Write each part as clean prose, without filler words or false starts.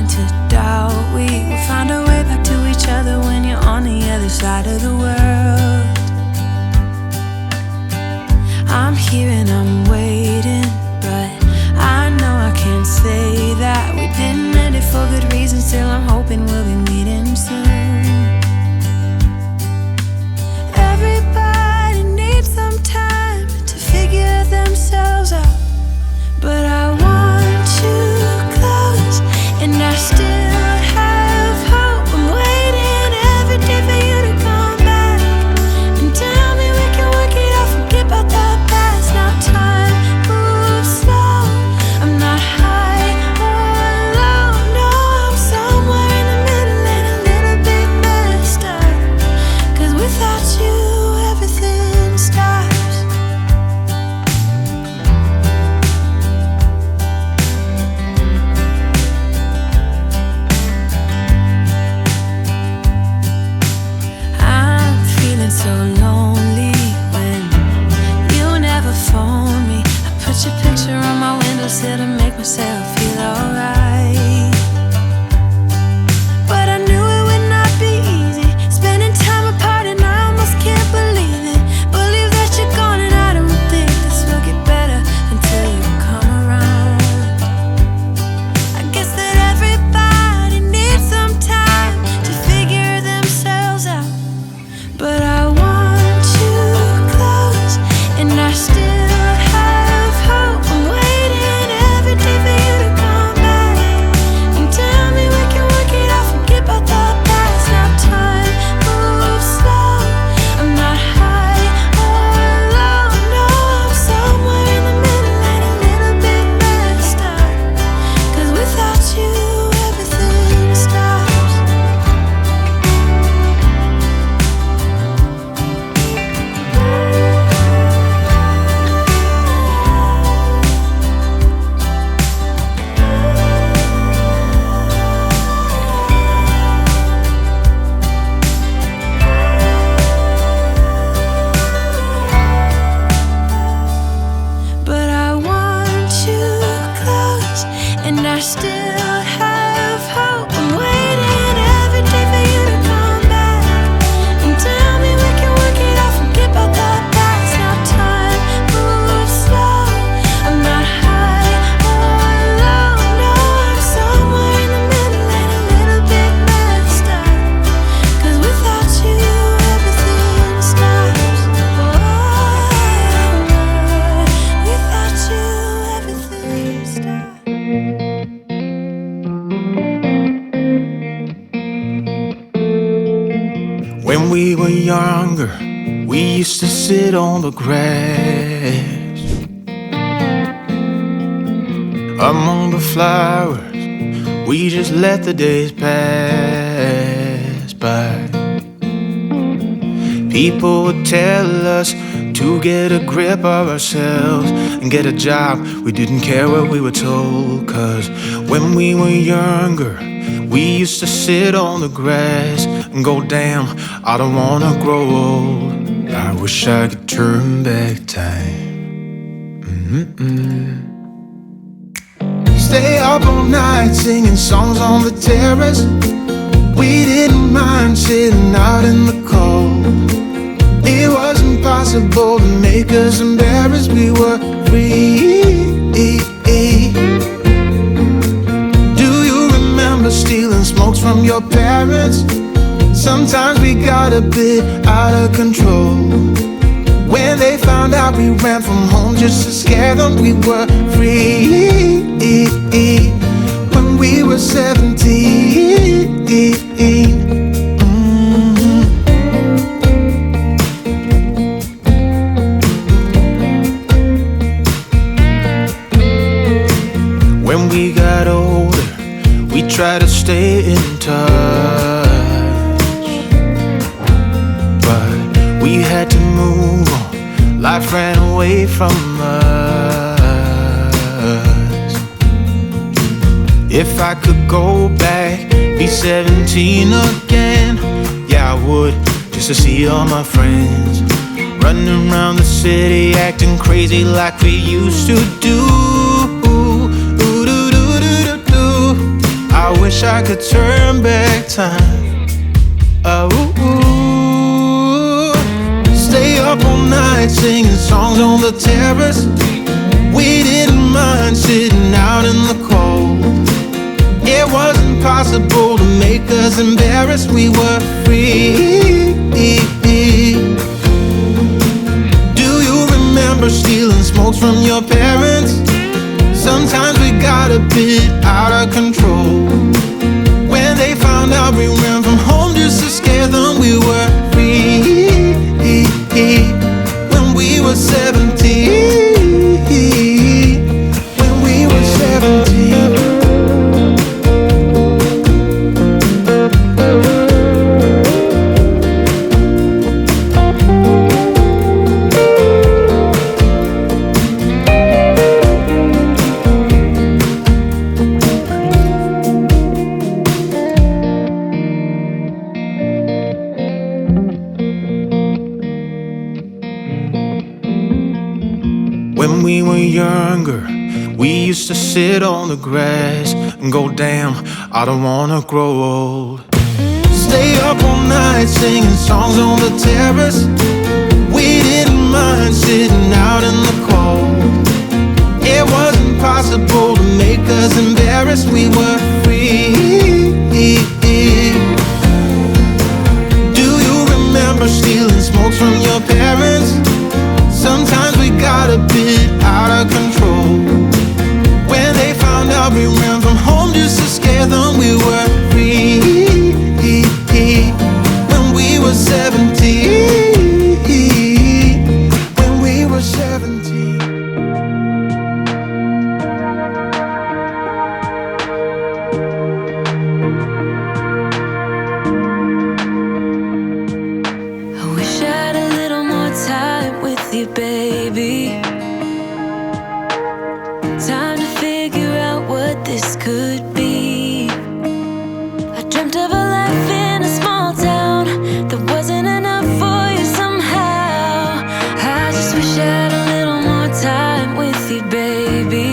starting to doubt we will find our way back to each other when you're on the other side of the world. I'm here and I'm waiting, but I know I can't say that we didn't end it for good reasons. Still I'm hoping we'll be meeting soon. Everybody needs some time to figure themselves out, but I want you close, and I still have hope. I'm waiting every day for you to come back and tell me we can work it out, forget about the past. Now time moves slow, I'm not high or low, no, I'm somewhere in the middle and a little bit messed up, 'cause without you everything stops. I'm feeling so lonely when you never phone me. I put your picture on my windowsill to make myself feel alright, but I knew it would not be easy, spending time apart, and I almost can't believe it. Believe that you're gone, and I don't think this will get better until you come around. I guess that everybody needs some time to figure themselves out, but I want you close, and I still have hope. I'm waiting every day for you to come back and tell me we can work it out, forget about the past. Now time moves slow, I'm not high or low, no, I'm somewhere in the middle and a little bit messed up, 'cause without you everything stops. But I want you close, and I still have hope. I'm waiting every day for you to come back and tell me we can work it out, forget about the past. Now time moves slow, I'm not high or low, no, I'm somewhere in the middle and a little bit messed up, 'cause without you everything stops. Oh, without you everything stops. When we were younger, we used to sit on the grass among the flowers. We just let the days pass by. People would tell us to get a grip of ourselves and get a job. We didn't care what we were told, 'cause when we were younger, we used to sit on the grass and go, damn, I don't wanna grow old. I wish I could turn back time. Stay up all night singing songs on the terrace. We didn't mind sitting out in the cold. It wasn't possible to make us embarrassed. We were free. Do you remember stealing smokes from your parents? Sometimes we got a bit out of control. When they found out we ran from home just to scare them, we were free. When we were 17. When we got older, we tried to stay in touch, but we had to move on. Life ran away from us. If I could go back, be 17 again, yeah, I would, just to see all my friends running around the city, acting crazy like we used to do. I wish wish I could turn back time. Oh, stay up all night singing songs on the terrace. We didn't mind sitting out in the cold. It wasn't possible to make us embarrassed. We were free. Do you remember stealing smokes from your parents? Sometimes we got a bit out of control. When they found out we ran from home just to scare them, we were free. When we were 17. When we were 17. When we were younger, we used to sit on the grass and go, damn, I don't wanna grow old. Stay up all night singing songs on the terrace. We didn't mind sitting out in the cold. It wasn't possible to make us embarrassed. We were free. Do you remember stealing smokes from your parents? Sometimes we got a bit out of control. When they found out we ran from home just to scare them, we were free. When we were 17. When we were 17. I wish I had a little more time with you, baby. Time to figure out what this could be. I dreamt of a life in a small town that wasn't enough for you somehow. I just wish I had a little more time with you, baby.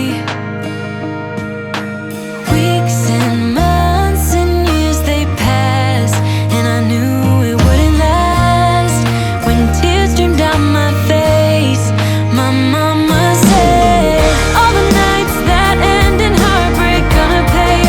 Weeks and months and years they passed, and I knew it wouldn't last. When tears streamed down my face, my mama said, all the nights that end in heartbreak, gonna pay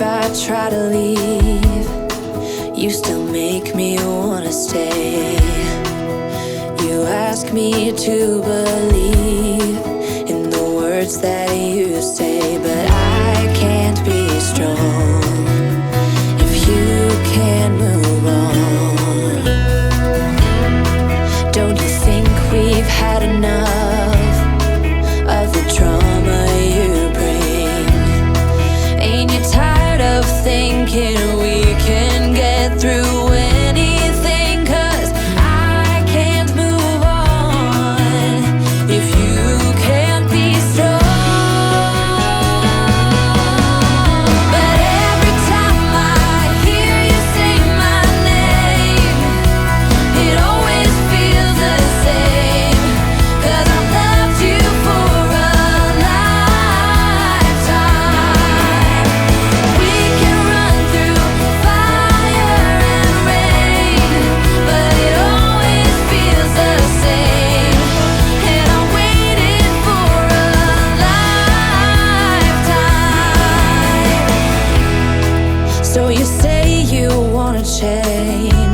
if I try to leave, you still make me wanna stay. You ask me to believe in the words that you say, but I can't be strong if you can't move on. Don't you think we've had enough of the drama you bring? Ain't you tired of thinking we can get through anything? 'Cause I can't move on if you can't be strong. But every time I hear you say my name, it always feels the same. 'Cause I loved you for a lifetime. We can run through fire and rain, but it always feels the same. And I waited for a lifetime. So you say you wanna change,